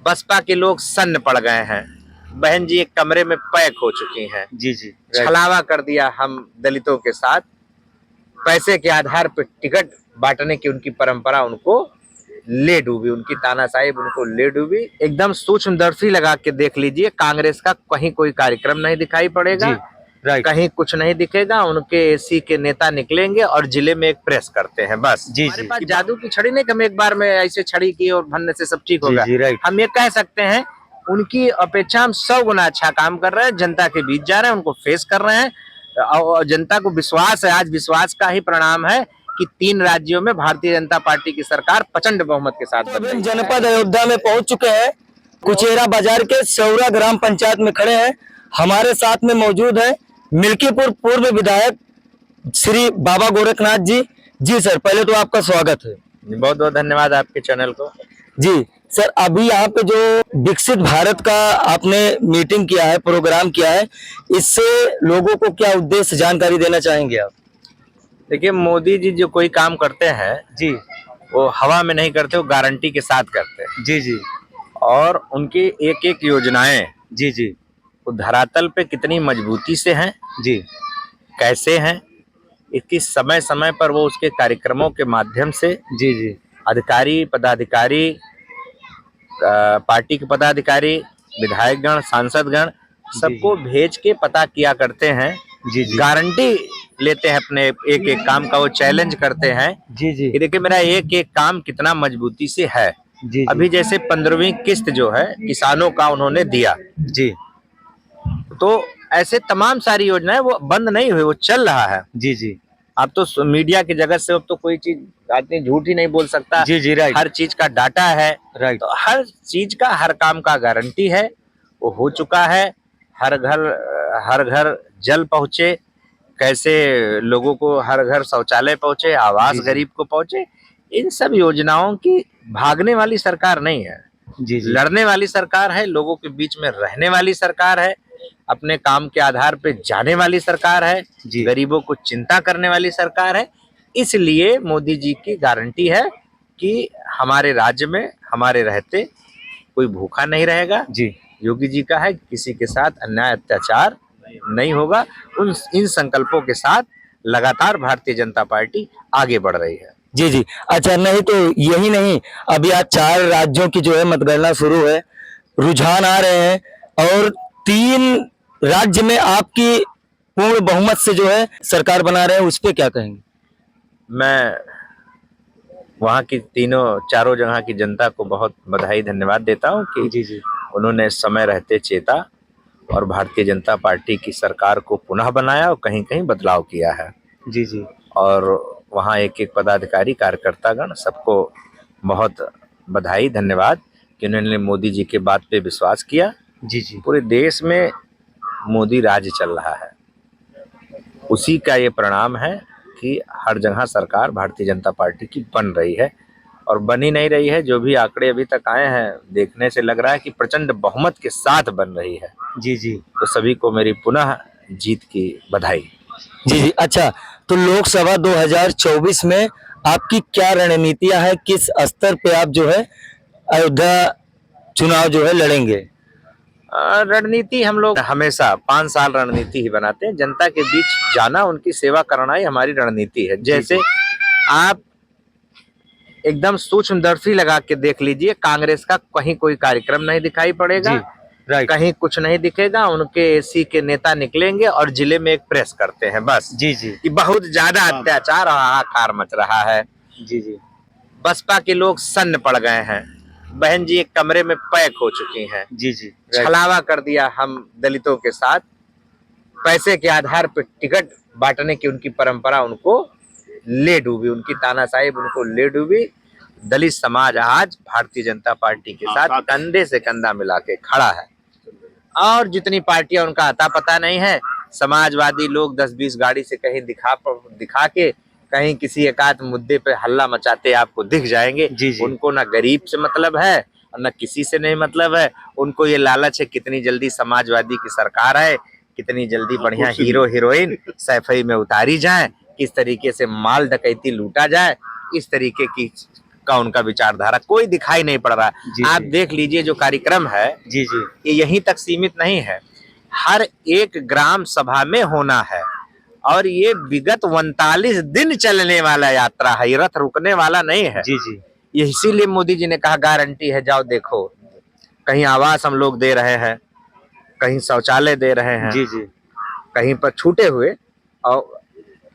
बसपा के लोग सन्न पड़ गए हैं। बहन जी एक कमरे में पैक हो चुकी हैं। जी जी छलावा कर दिया हम दलितों के साथ। पैसे के आधार पर टिकट बांटने की उनकी परंपरा उनको ले डूबी, उनकी तानाशाही उनको ले डूबी। एकदम सूक्ष्मदर्शी लगा के देख लीजिए, कांग्रेस का कहीं कोई कार्यक्रम नहीं दिखाई पड़ेगा, कहीं कुछ नहीं दिखेगा। उनके एसी के नेता निकलेंगे और जिले में एक प्रेस करते हैं, बस। जी हमारे पास जादू की छड़ी नहीं कि हम एक बार में ऐसे छड़ी की और भरने से सब ठीक होगा। हम ये कह सकते हैं उनकी अपेक्षा हम 100 गुना अच्छा काम कर रहे हैं, जनता के बीच जा रहे हैं, उनको फेस कर रहे हैं और जनता को विश्वास है। आज विश्वास का ही परिणाम है कि 3 राज्यों में भारतीय जनता पार्टी की सरकार प्रचंड बहुमत के साथ बन रही है। जनपद अयोध्या में पहुंच चुके हैं, कुचेरा बाजार के सौरा ग्राम पंचायत में खड़े हैं। हमारे साथ में मौजूद है मिल्कीपुर पूर्व विधायक श्री बाबा गोरखनाथ जी। जी सर, पहले तो आपका स्वागत है। बहुत बहुत धन्यवाद आपके चैनल को। जी सर, अभी यहाँ पे जो विकसित भारत का आपने मीटिंग किया है, प्रोग्राम किया है, इससे लोगों को क्या उद्देश्य जानकारी देना चाहेंगे आप? देखिए, मोदी जी जो कोई काम करते हैं जी, वो हवा में नहीं करते, वो गारंटी के साथ करते हैं। जी जी, और उनकी एक एक योजनाएं जी जी, वो धरातल पे कितनी मजबूती से हैं, जी, कैसे हैं, इसकी समय समय पर वो उसके कार्यक्रमों के माध्यम से जी जी, अधिकारी पदाधिकारी, पार्टी के पदाधिकारी, विधायकगण, सांसदगण सबको भेज के पता किया करते हैं। जी जी, गारंटी लेते हैं अपने एक एक काम का, वो चैलेंज करते हैं जी जी, कि देखिए मेरा एक एक काम कितना मजबूती से है। जी, अभी जैसे 15वीं किस्त जो है किसानों का उन्होंने दिया, जी, तो ऐसे तमाम सारी योजनाएं वो बंद नहीं हुई, वो चल रहा है। जी जी, अब तो मीडिया की जगत से अब तो कोई चीज आदमी झूठ ही नहीं बोल सकता। जी जी, राइट, हर चीज का डाटा है, राइट, तो हर चीज का हर काम का गारंटी है, वो हो चुका है। हर घर जल पहुंचे, कैसे लोगों को हर घर शौचालय पहुंचे, आवास गरीब को पहुंचे, इन सब योजनाओं की भागने वाली सरकार नहीं है, जी जी, लड़ने वाली सरकार है, लोगों के बीच में रहने वाली सरकार है, अपने काम के आधार पे जाने वाली सरकार है, गरीबों को चिंता करने वाली सरकार है। इसलिए मोदी जी की गारंटी है कि हमारे राज्य में हमारे रहते कोई भूखा नहीं रहेगा। जी, योगी जी का है किसी के साथ अन्याय अत्याचार नहीं होगा। इन संकल्पों के साथ लगातार भारतीय जनता पार्टी आगे बढ़ रही है। जी जी। अच्छा, नहीं तो यही नहीं, अभी आज 4 राज्यों की जो है मतगणना शुरू है, रुझान आ रहे हैं और 3 राज्य में आपकी पूर्ण बहुमत से जो है सरकार बना रहे हैं, उस पे क्या कहेंगे? मैं वहाँ की चारों जगह की जनता को बहुत बधाई धन्यवाद देता हूँ कि जी जी, उन्होंने समय रहते चेता और भारतीय जनता पार्टी की सरकार को पुनः बनाया और कहीं कहीं बदलाव किया है। जी जी, और वहाँ एक एक पदाधिकारी कार्यकर्तागण सबको बहुत बधाई धन्यवाद कि उन्होंने मोदी जी के बात पे विश्वास किया। जी जी, पूरे देश में मोदी राज चल रहा है, उसी का ये परिणाम है कि हर जगह सरकार भारतीय जनता पार्टी की बन रही है और बनी नहीं रही है। जो भी आंकड़े अभी तक आए हैं देखने से लग रहा है कि प्रचंड बहुमत के साथ बन रही है। जी जी, तो सभी को मेरी पुनः जीत की बधाई। जी जी। अच्छा, तो लोकसभा 2024 में आपकी क्या रणनीतियां हैं? किस स्तर पे आप जो है अयोध्या चुनाव जो है लड़ेंगे? रणनीति हम लोग हमेशा 5 साल रणनीति ही बनाते हैं। जनता के बीच जाना, उनकी सेवा करना ही हमारी रणनीति है। जैसे आप एकदम सूक्ष्मदर्शी लगा के देख लीजिए, कांग्रेस का कहीं कोई कार्यक्रम नहीं दिखाई पड़ेगा, कहीं कुछ नहीं दिखेगा। उनके एसी के नेता निकलेंगे और जिले में एक प्रेस करते हैं, बस। जी जी, कि बहुत ज्यादा अत्याचार और हाहाकार मच रहा है। जी जी, बसपा के लोग सन्न पड़ गए हैं। बहन जी एक कमरे में पैक हो चुकी हैं। जी जी, छलावा कर दिया हम दलितों के साथ। पैसे के आधार पर टिकट बांटने की उनकी परंपरा उनको ले डूबी, उनकी तानाशाही उनको ले डूबी। दलित समाज आज भारतीय जनता पार्टी के साथ कंधे से कंधा मिला के खड़ा है। और जितनी पार्टियां, उनका अता पता नहीं है। समाजवादी लोग 10-20 गाड़ी से कहीं दिखा के कहीं किसी एकाध मुद्दे पे हल्ला मचाते आपको दिख जाएंगे। उनको ना गरीब से मतलब है और न किसी से नहीं मतलब है। उनको ये लालच है कितनी जल्दी समाजवादी की सरकार है, कितनी जल्दी बढ़िया हीरो हीरोइन सैफई में उतारी जाए, किस तरीके से माल डकैती लूटा जाए, इस तरीके की का उनका विचारधारा कोई दिखाई नहीं पड़ रहा। जी, आप जी। देख लीजिए जो कार्यक्रम है जी जी ये यहीं तक सीमित नहीं है, हर एक ग्राम सभा में होना है और ये विगत 39 दिन चलने वाला यात्रा है, ये रथ रुकने वाला नहीं है। जी जी ये इसीलिए मोदी जी ने कहा गारंटी है, जाओ देखो, कहीं आवास हम लोग दे रहे हैं, कहीं शौचालय दे रहे हैं, जी जी कहीं पर छूटे हुए और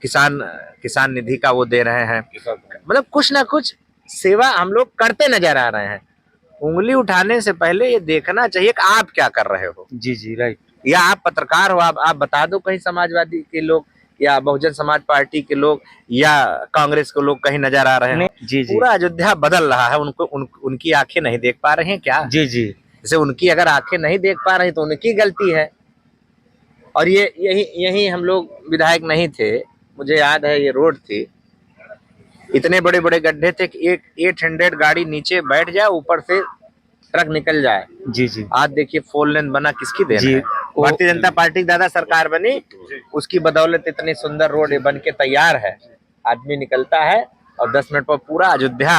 किसान किसान निधि का वो दे रहे हैं। मतलब कुछ ना कुछ सेवा हम लोग करते नजर आ रहे हैं। उंगली उठाने से पहले ये देखना चाहिए कि आप क्या कर रहे हो। जी जी राइट। या आप पत्रकार हो, आप बता दो कहीं समाजवादी के लोग या बहुजन समाज पार्टी के लोग या कांग्रेस के लोग कहीं नजर आ रहे हैं। जी जी पूरा अयोध्या बदल रहा है, उनकी आंखें नहीं देख पा रही हैं क्या? जी जी जैसे उनकी अगर आंखें नहीं देख पा रही तो उनकी गलती है। और ये यही हम लोग विधायक नहीं थे, मुझे याद है ये रोड थी, इतने बड़े बड़े गड्ढे थे कि एक 800 गाड़ी नीचे बैठ जाए, ऊपर से ट्रक निकल जाए। जी जी आज देखिए 4 लेन बना, किसकी देन जी है? भारतीय जनता पार्टी की दादा सरकार बनी, उसकी बदौलत इतनी सुंदर रोड बन के तैयार है। आदमी निकलता है और 10 मिनट पर पूरा अयोध्या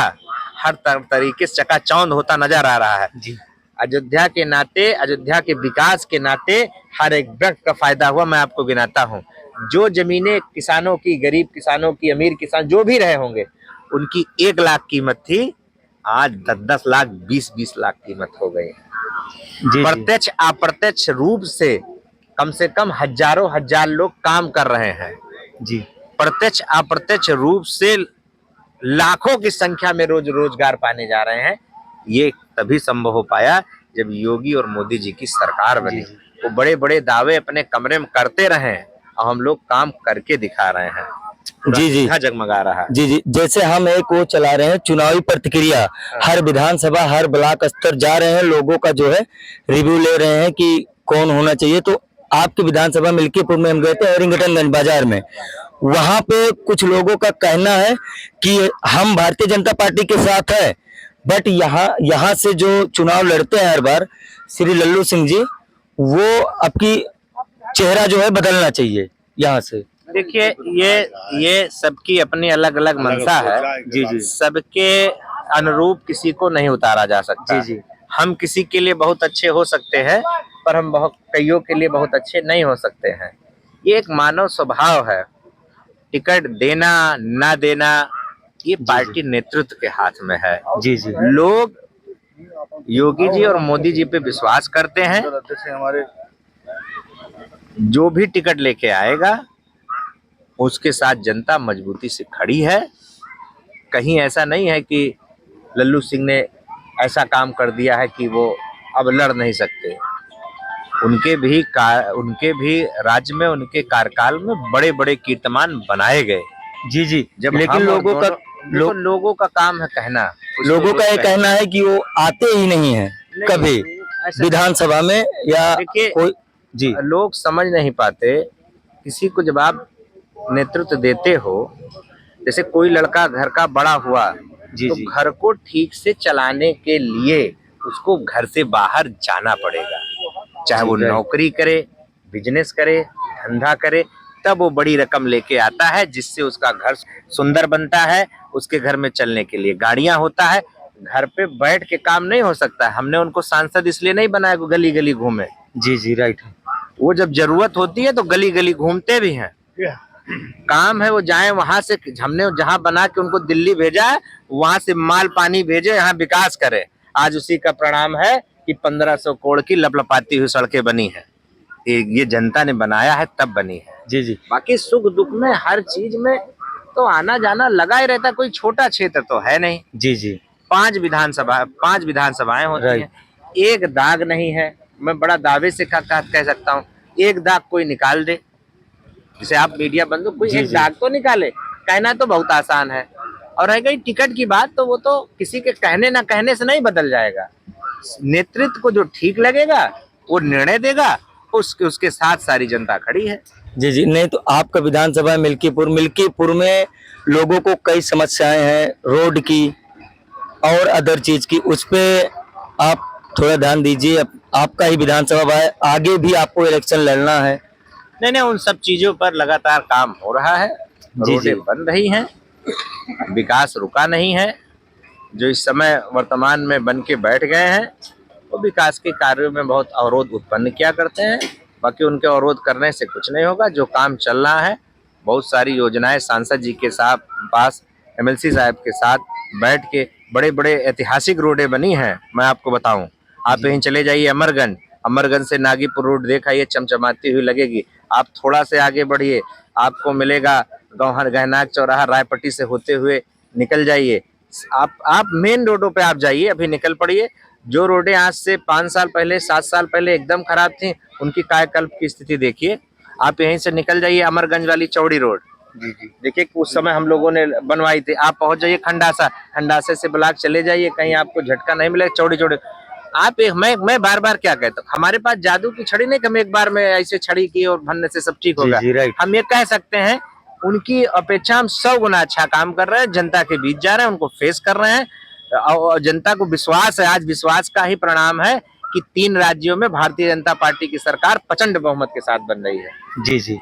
हर तरीके से चकाचौंध होता नजर आ रहा है। जी अयोध्या के नाते, अयोध्या के विकास के नाते हर एक व्यक्ति का फायदा हुआ। मैं आपको गिनाता हूँ, जो जमीनें किसानों की, गरीब किसानों की, अमीर किसान जो भी रहे होंगे, उनकी 1 लाख कीमत थी, आज 10-10 लाख, 20-20 लाख कीमत हो गई। जी प्रत्यक्ष अप्रत्यक्ष रूप से कम हजारों हजार लोग काम कर रहे हैं। जी प्रत्यक्ष अप्रत्यक्ष रूप से लाखों की संख्या में रोज रोजगार पाने जा रहे हैं। ये तभी संभव हो पाया जब योगी और मोदी जी की सरकार बनी। वो बड़े बड़े दावे अपने कमरे में करते रहे और हम लोग काम करके दिखा रहे हैं। जी जी जगमगा रहा है। जी जी जैसे हम एक वो चला रहे हैं चुनावी प्रतिक्रिया, हर विधानसभा हर ब्लॉक स्तर जा रहे हैं, लोगों का जो है रिव्यू ले रहे हैं कि कौन होना चाहिए। तो आपकी विधानसभा मिल्कीपुर में हम गए थे, एरिंगटनगंज बाजार में, वहां पे कुछ लोगों का कहना है कि हम भारतीय जनता पार्टी के साथ है, बट यहाँ से जो चुनाव लड़ते हैं हर बार श्री लल्लू सिंह जी, वो आपकी चेहरा जो है बदलना चाहिए यहाँ से। देखिए ये सबकी अपनी अलग अलग मंशा है। जी जी सबके अनुरूप किसी को नहीं उतारा जा सकता। जी जी हम किसी के लिए बहुत अच्छे हो सकते हैं, पर हम बहुत कईयों के लिए बहुत अच्छे नहीं हो सकते हैं। ये एक मानव स्वभाव है। टिकट देना ना देना ये पार्टी नेतृत्व के हाथ में है। जी जी लोग योगी जी और मोदी जी पे विश्वास करते हैं। जो भी टिकट लेके आएगा उसके साथ जनता मजबूती से खड़ी है। कहीं ऐसा नहीं है कि लल्लू सिंह ने ऐसा काम कर दिया है कि वो अब लड़ नहीं सकते। उनके भी राज्य में, उनके कार्यकाल में बड़े बड़े कीर्तिमान बनाए गए। जी जी जब लेकिन लोगों का काम है कहना, लोगों का ये कहना है कि वो आते ही नहीं है कभी विधानसभा में या कोई। जी लोग समझ नहीं पाते, किसी को जब आप नेतृत्व देते हो, जैसे कोई लड़का घर का बड़ा हुआ जी तो जी घर को ठीक से चलाने के लिए उसको घर से बाहर जाना पड़ेगा, चाहे वो नौकरी करे, बिजनेस करे, धंधा करे, तब वो बड़ी रकम लेके आता है जिससे उसका घर सुंदर बनता है। उसके घर में चलने के लिए गाड़ियां होता है। घर पे बैठ के काम नहीं हो सकता। हमने उनको सांसद इसलिए नहीं बनाया कि गली गली घूमे। जी जी राइट। वो जब जरूरत होती है तो गली गली घूमते भी हैं। काम है वो जाए वहां से, हमने जहां बना के उनको दिल्ली भेजा है, वहां से माल पानी भेजे, यहाँ विकास करे। आज उसी का परिणाम है कि 1500 करोड़ की लपलपाती हुई सड़कें बनी है। ये जनता ने बनाया है तब बनी है। जी जी बाकी सुख दुख में हर चीज में तो आना जाना लगा ही रहता। कोई छोटा क्षेत्र तो है नहीं। जी जी 5 विधानसभाएं होती हैं, एक दाग नहीं है। मैं बड़ा दावे से कह सकता हूँ, एक दाग कोई निकाल दे। जैसे आप मीडिया बंधु, कोई एक दाग तो निकाले। कहना तो बहुत आसान है। और रह गई टिकट की बात, तो वो तो किसी के कहने ना कहने से नहीं बदल जाएगा। नेतृत्व को जो ठीक लगेगा वो निर्णय देगा, उसके साथ सारी जनता खड़ी है। जी जी नहीं तो आपका विधानसभा मिल्कीपुर में लोगों को कई समस्याएं हैं, रोड की और अदर चीज की, उस पे आप थोड़ा ध्यान दीजिए। आपका ही विधानसभा है, आगे भी आपको इलेक्शन लड़ना है। नहीं, उन सब चीजों पर लगातार काम हो रहा है। रोडें बन रही हैं, विकास रुका नहीं है। जो इस समय वर्तमान में बन के बैठ गए हैं वो विकास के कार्यों में बहुत अवरोध उत्पन्न किया करते हैं। बाकी उनके अवरोध करने से कुछ नहीं होगा। जो काम चल रहा है, बहुत सारी योजनाएं सांसद जी के साथ पास एमएलसी साहब के साथ बैठ के बड़े बड़े ऐतिहासिक रोडें बनी हैं। मैं आपको बताऊं, आप यहीं चले जाइए अमरगंज, अमरगंज से नागीपुर रोड देखाइए, चमचमाती हुई लगेगी। आप थोड़ा से आगे बढ़िए, आपको मिलेगा गौहर गहनाक चौराहा, रायपट्टी से होते हुए निकल जाइए। आप मेन रोडों पे आप जाइए, अभी निकल पड़िए। जो रोडें आज से 5 साल पहले 7 साल पहले एकदम खराब थी, उनकी कायाकल्प की स्थिति देखिए। आप यहीं से निकल जाइए अमरगंज वाली चौड़ी रोड, देखिए कि उस समय हम लोगों ने बनवाई थी। आप पहुंच जाइए खंडासा, खंडासे से ब्लॉक चले जाइए, कहीं आपको झटका नहीं मिलेगा। चौड़ी चौड़ी आप मैं बार बार क्या कहता हूँ, हमारे पास जादू की छड़ी नहीं कि हम एक बार में ऐसे छड़ी की और भरने से सब ठीक होगा। राइट। हम ये कह सकते हैं उनकी अपेक्षा हम 100 गुना अच्छा काम कर रहे हैं, जनता के बीच जा रहे हैं, उनको फेस कर रहे हैं और जनता को विश्वास है। आज विश्वास का ही परिणाम है कि 3 राज्यों में भारतीय जनता पार्टी की सरकार प्रचंड बहुमत के साथ बन रही है। जी जी,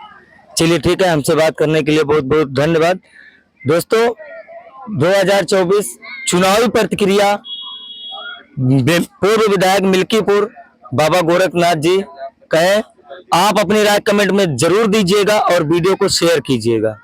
चलिए ठीक है, हमसे बात करने के लिए बहुत बहुत धन्यवाद। दोस्तों, 2024 चुनावी प्रतिक्रिया पूर्व विधायक मिल्कीपुर बाबा गोरखनाथ जी कहें। आप अपनी राय कमेंट में जरूर दीजिएगा और वीडियो को शेयर कीजिएगा।